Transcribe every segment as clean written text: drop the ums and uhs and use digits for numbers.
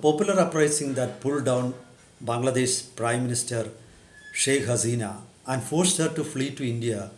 popular uprising that pulled down Bangladesh Prime Minister Sheikh Hasina and forced her to flee to India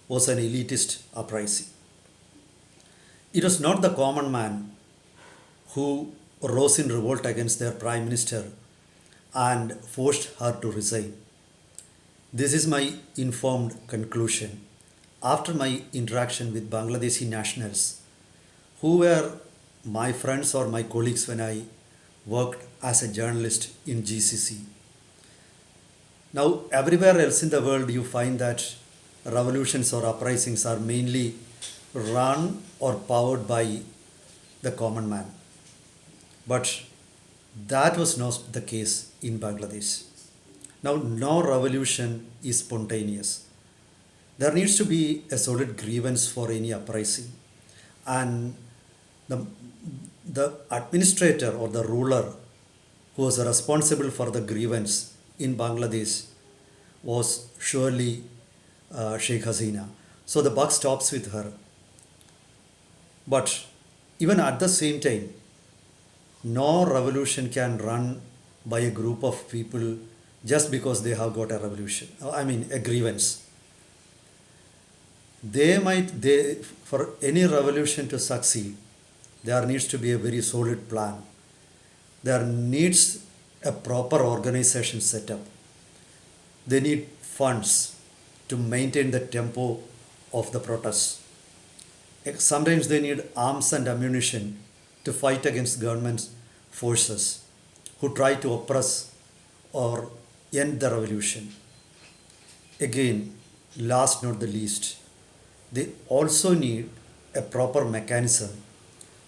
was an elitist uprising. It was not the common man who rose in revolt against their Prime Minister and forced her to resign. This is my informed conclusion after my interaction with Bangladeshi nationals who were my friends or my colleagues when I worked as a journalist in GCC. Now, everywhere else in the world, you find that revolutions or uprisings are mainly run or powered by the common man. But that was not the case in Bangladesh. Now, no revolution is spontaneous. There needs to be a solid grievance for any uprising. And the administrator or the ruler who was responsible for the grievance in Bangladesh was surely Sheikh Hasina. So the buck stops with her. But even at the same time, no revolution can run by a group of people just because they have got a revolution. A grievance. For any revolution to succeed, there needs to be a very solid plan. There needs a proper organization set up. They need funds to maintain the tempo of the protests. Sometimes they need arms and ammunition to fight against government forces who try to oppress or end the revolution. Again, last not the least, they also need a proper mechanism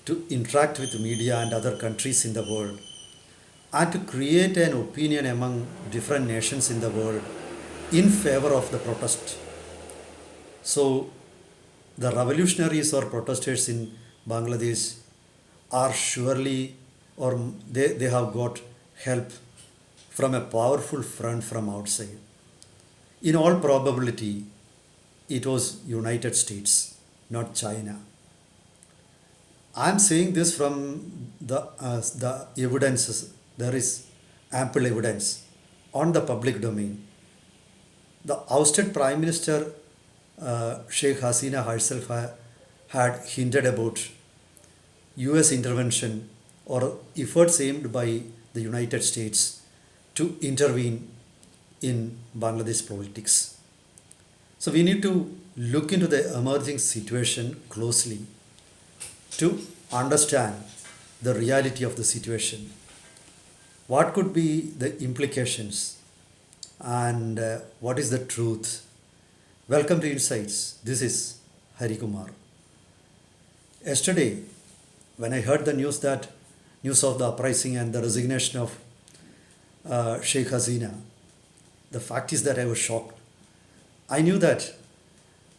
to interact with media and other countries in the world and to create an opinion among different nations in the world in favor of the protest. So the revolutionaries or protesters in Bangladesh are surely, or they have got help from a powerful front from outside. In all probability, it was United States, not China. I'm saying this from the evidences. There is ample evidence on the public domain. The ousted Prime Minister Sheikh Hasina herself had hinted about US intervention or efforts aimed by the United States to intervene in Bangladesh politics. So we need to look into the emerging situation closely to understand the reality of the situation. What could be the implications and what is the truth? Welcome to Insights. This is Hari Kumar. Yesterday, when I heard the news of the uprising and the resignation of Sheikh Hasina, the fact is that I was shocked. I knew that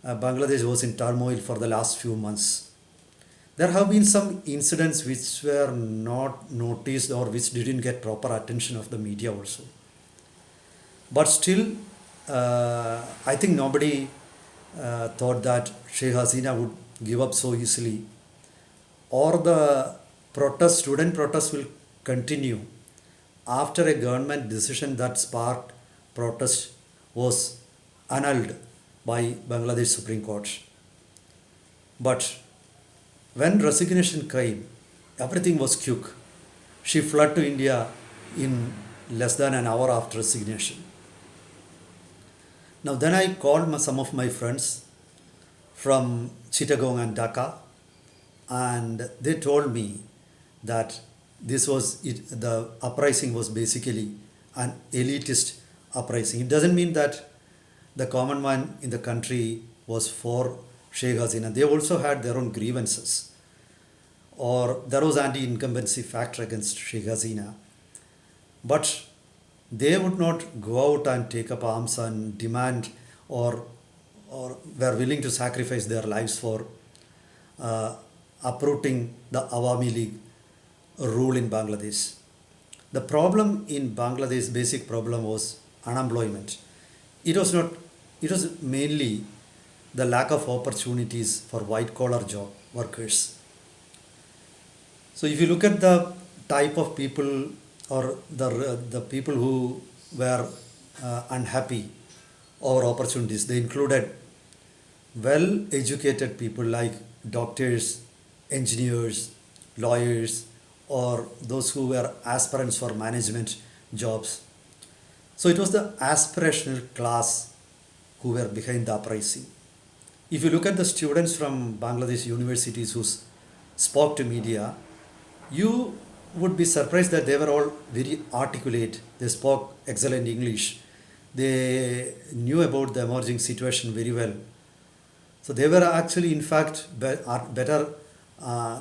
Bangladesh was in turmoil for the last few months. There have been some incidents which were not noticed or which didn't get proper attention of the media also. But still, I think nobody thought that Sheikh Hasina would give up so easily, or the student protests will continue after a government decision that sparked protest was annulled by Bangladesh Supreme Court. But when resignation came, everything was quick. She fled to India in less than an hour after resignation. Now then I called some of my friends from Chittagong and Dhaka, and they told me that the uprising was basically an elitist uprising. It doesn't mean that the common man in the country was for Sheikh Hasina. They also had their own grievances, or there was anti-incumbency factor against Sheikh Hasina. But they would not go out and take up arms and demand or were willing to sacrifice their lives for uprooting the Awami League rule in Bangladesh. The problem in Bangladesh, basic problem was unemployment. It was mainly the lack of opportunities for white collar job workers. So if you look at the type of people or the people who were unhappy over opportunities. They included well educated people like doctors, engineers, lawyers, or those who were aspirants for management jobs. So it was the aspirational class who were behind the uprising. If you look at the students from Bangladesh universities who spoke to media, you would be surprised that they were all very articulate. They spoke excellent English. They knew about the emerging situation very well. So they were actually, in fact, better.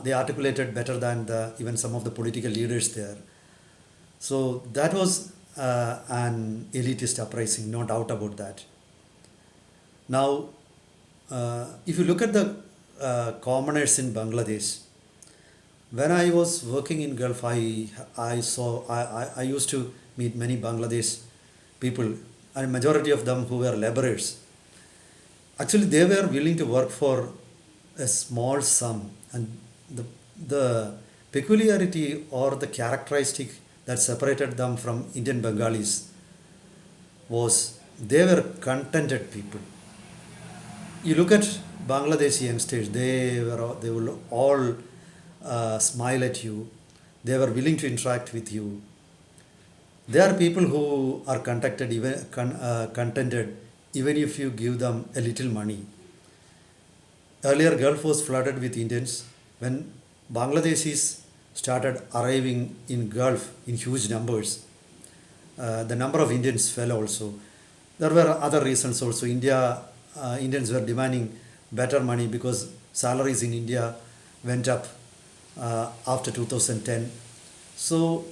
They articulated better than even some of the political leaders there. So that was an elitist uprising, no doubt about that. Now, if you look at the commoners in Bangladesh, when I was working in Gulf, I used to meet many Bangladesh people, and majority of them who were laborers. Actually, they were willing to work for a small sum, and the peculiarity or the characteristic that separated them from Indian Bengalis was they were contented people. You look at Bangladeshi youngsters; they will all smile at you. They were willing to interact with you. They are people who are contented even if you give them a little money. Earlier, Gulf was flooded with Indians. When Bangladeshis started arriving in Gulf in huge numbers, the number of Indians fell also. There were other reasons also. Indians were demanding better money because salaries in India went up after 2010. So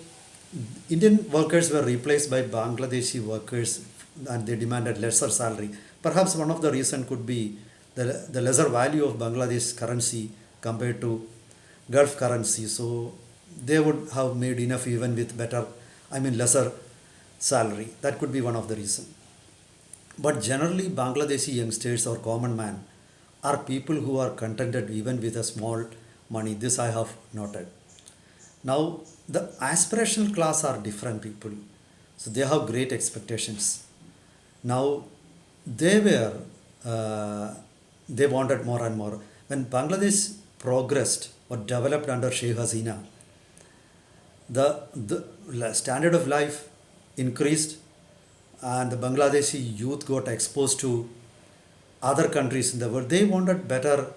Indian workers were replaced by Bangladeshi workers and they demanded lesser salary. Perhaps one of the reasons could be the lesser value of Bangladesh currency compared to Gulf currency. So they would have made enough even with lesser salary. That could be one of the reasons. But generally, Bangladeshi youngsters or common man are people who are contented even with a small money. This I have noted. Now, the aspirational class are different people. So they have great expectations. Now, they wanted more and more. When Bangladesh progressed or developed under Sheikh Hasina, the standard of life increased and the Bangladeshi youth got exposed to other countries in the world. They wanted better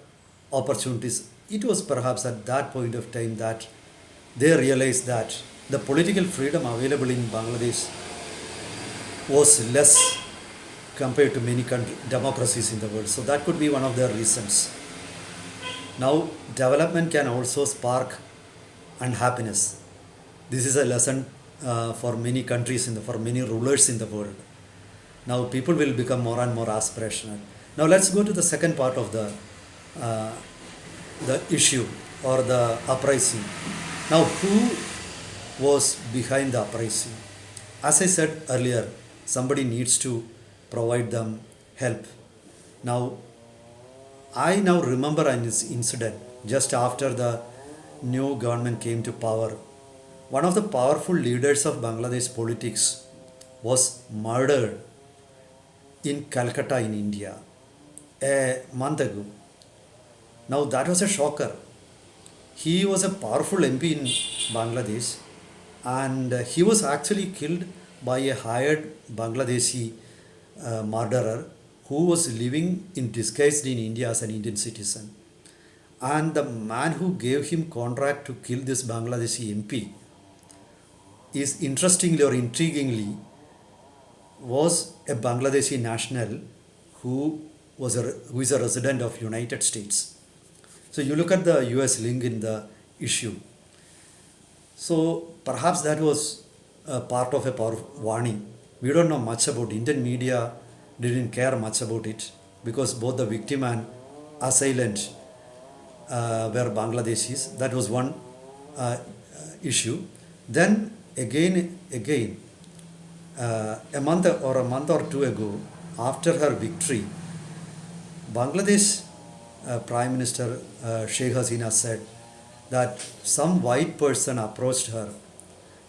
opportunities. It was perhaps at that point of time that they realized that the political freedom available in Bangladesh was less compared to many democracies in the world. So that could be one of their reasons. Now, development can also spark unhappiness. This is a lesson for many countries, for many rulers in the world. Now, people will become more and more aspirational. Now, let's go to the second part of the issue or the uprising. Now, who was behind the uprising? As I said earlier, somebody needs to provide them help. Now, I now remember an incident just after the new government came to power. One of the powerful leaders of Bangladesh politics was murdered in Calcutta in India a month ago. Now that was a shocker. He was a powerful MP in Bangladesh and he was actually killed by a hired Bangladeshi murderer who was living in disguise in India as an Indian citizen. And the man who gave him contract to kill this Bangladeshi MP is interestingly or intriguingly was a Bangladeshi national who is a resident of United States. So you look at the US link in the issue. So perhaps that was a part of a warning. We don't know much about it. Indian media didn't care much about it because both the victim and assailant were Bangladeshis. That was one issue. Then again, a month or two ago, after her victory, Bangladesh Prime Minister Sheikh Hasina said that some white person approached her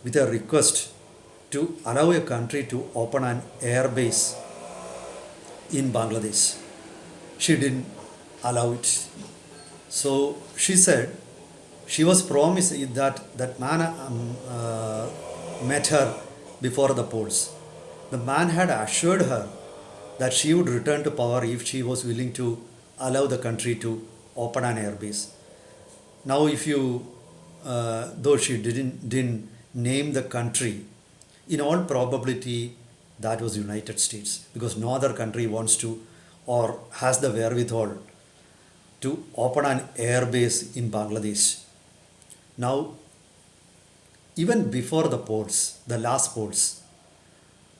with a request to allow a country to open an air base in Bangladesh. She didn't allow it. So she said she was promised that man met her before the polls. The man had assured her that she would return to power if she was willing to allow the country to open an airbase. Now, if you, though she didn't name the country, in all probability that was United States, because no other country wants to or has the wherewithal to open an airbase in Bangladesh. Now, even before the polls, the last polls,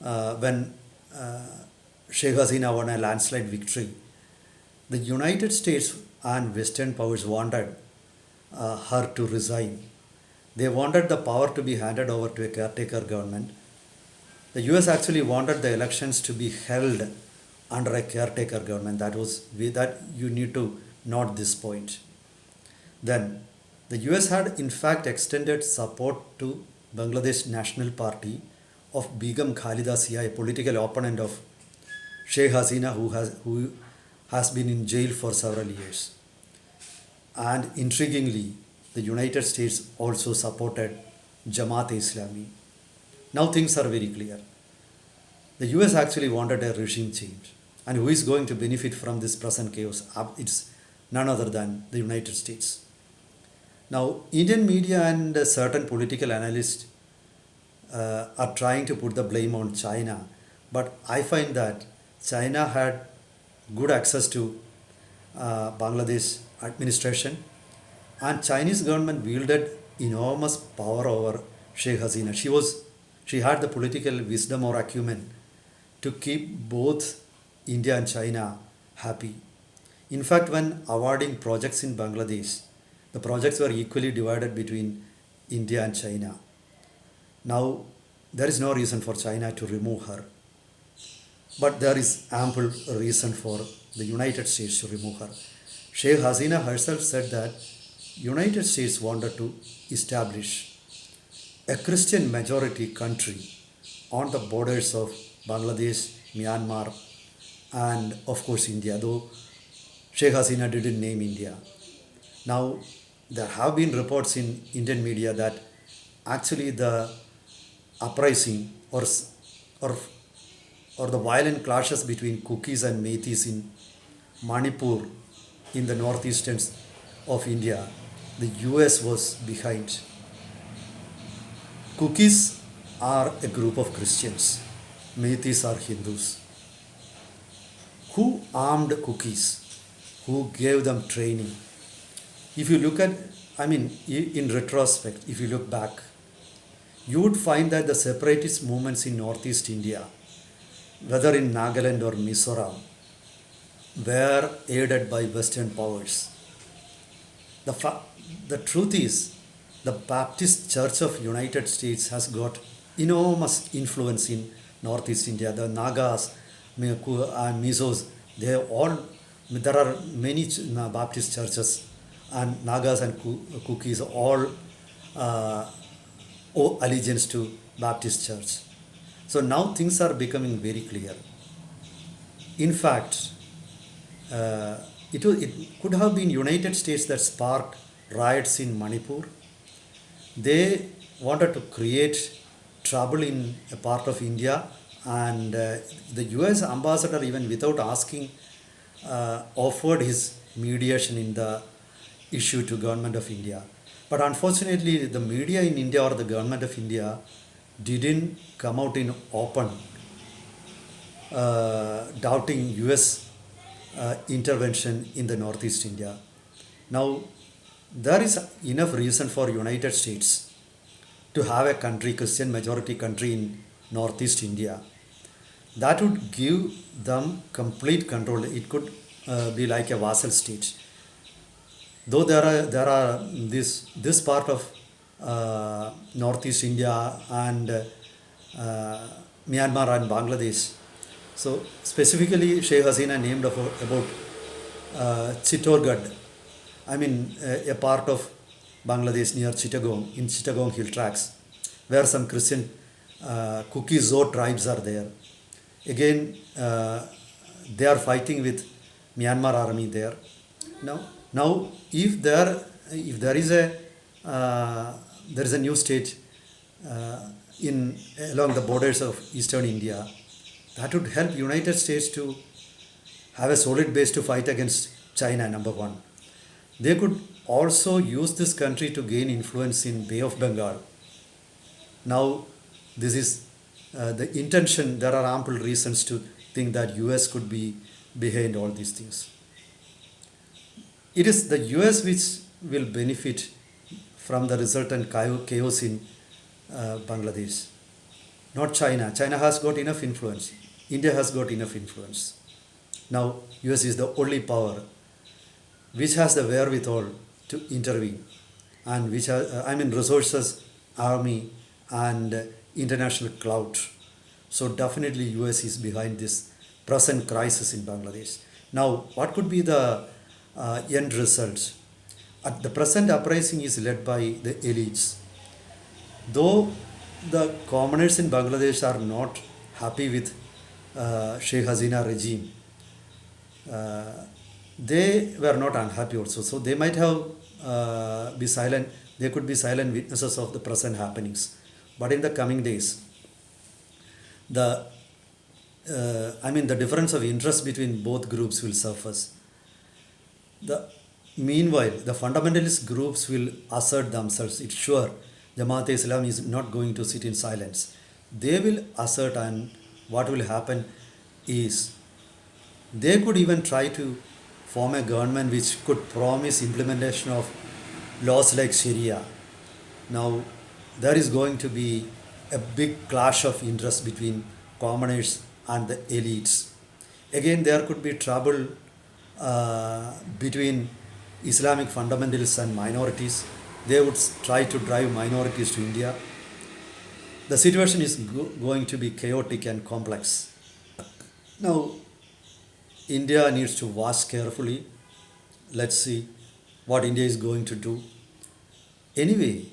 when Sheikh Hasina won a landslide victory, the United States and Western powers wanted her to resign. They wanted the power to be handed over to a caretaker government. The US actually wanted the elections to be held under a caretaker government. That you need to note this point. Then, the US had in fact extended support to Bangladesh National Party of Begum Khalida, a political opponent of Sheikh Hasina, who has been in jail for several years. And intriguingly, the United States also supported Jamaat Islami. Now things are very clear. The US actually wanted a regime change. And who is going to benefit from this present chaos? It's none other than the United States. Now, Indian media and certain political analysts are trying to put the blame on China. But I find that China had good access to Bangladesh administration, and Chinese government wielded enormous power over Sheikh Hasina. She had the political wisdom or acumen to keep both India and China happy. In fact, when awarding projects in Bangladesh, the projects were equally divided between India and China. Now, there is no reason for China to remove her, but there is ample reason for the United States to remove her. Sheikh Hasina herself said that United States wanted to establish a Christian majority country on the borders of Bangladesh, Myanmar, and of course India, though Sheikh Hasina didn't name India. Now, there have been reports in Indian media that actually the uprising or the violent clashes between Kukis and Meiteis in Manipur in the northeastern of India, the US was behind. Kukis are a group of Christians. Meiteis are Hindus. Who armed Kukis? Who gave them training? If you look at, in retrospect, if you look back, you would find that the separatist movements in northeast India, whether in Nagaland or Mizoram, were aided by Western powers. The truth is, the Baptist Church of United States has got enormous influence in northeast India. The Nagas and Mizos, there are many Baptist churches, and Nagas and Kukis all owe allegiance to Baptist Church. So now things are becoming very clear. In fact, it could have been United States that sparked riots in Manipur. They wanted to create trouble in a part of India, and the US ambassador, even without asking, offered his mediation in the issue to government of India. But unfortunately, the media in India or the government of India didn't come out in open doubting US intervention in the northeast India. Now, there is enough reason for United States to have a country, Christian majority country in northeast India. That would give them complete control. It could be like a vassal state. Though there are this part of northeast India and Myanmar and Bangladesh. So specifically, Sheikh Hasina named about Chittorgarh, a part of Bangladesh near Chittagong, in Chittagong hill tracts, where some Christian Kuki Zo tribes are there. Again, they are fighting with Myanmar army there. Now, if there is a new state in along the borders of eastern India, that would help United States to have a solid base to fight against China. Number one, they could also use this country to gain influence in Bay of Bengal. Now, this is the intention. There are ample reasons to think that US could be behind all these things. It is the US which will benefit from the resultant chaos in Bangladesh, not China. China has got enough influence. India has got enough influence. Now, US is the only power which has the wherewithal to intervene, and which has, resources, army, and international clout. So definitely US is behind this present crisis in Bangladesh. Now, what could be the end results? At the present uprising is led by the elites. Though the commoners in Bangladesh are not happy with Sheikh Hasina regime, they were not unhappy also. So they might have be silent. They could be silent witnesses of the present happenings. But in the coming days, the difference of interest between both groups will surface. Meanwhile, the fundamentalist groups will assert themselves. It's sure Jamaat Islam is not going to sit in silence. They will assert, and what will happen is they could even try to form a government which could promise implementation of laws like Sharia. Now, there is going to be a big clash of interest between commoners and the elites. Again, there could be trouble between Islamic fundamentalists and minorities. They would try to drive minorities to India. The situation is going to be chaotic and complex. Now, India needs to watch carefully. Let's see what India is going to do. Anyway,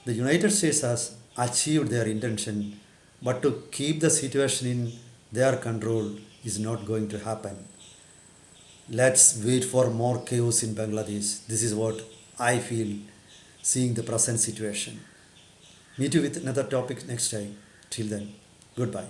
the United States has achieved their intention, but to keep the situation in their control is not going to happen. Let's wait for more chaos in Bangladesh. This is what I feel seeing the present situation. Meet you with another topic next time. Till then, goodbye.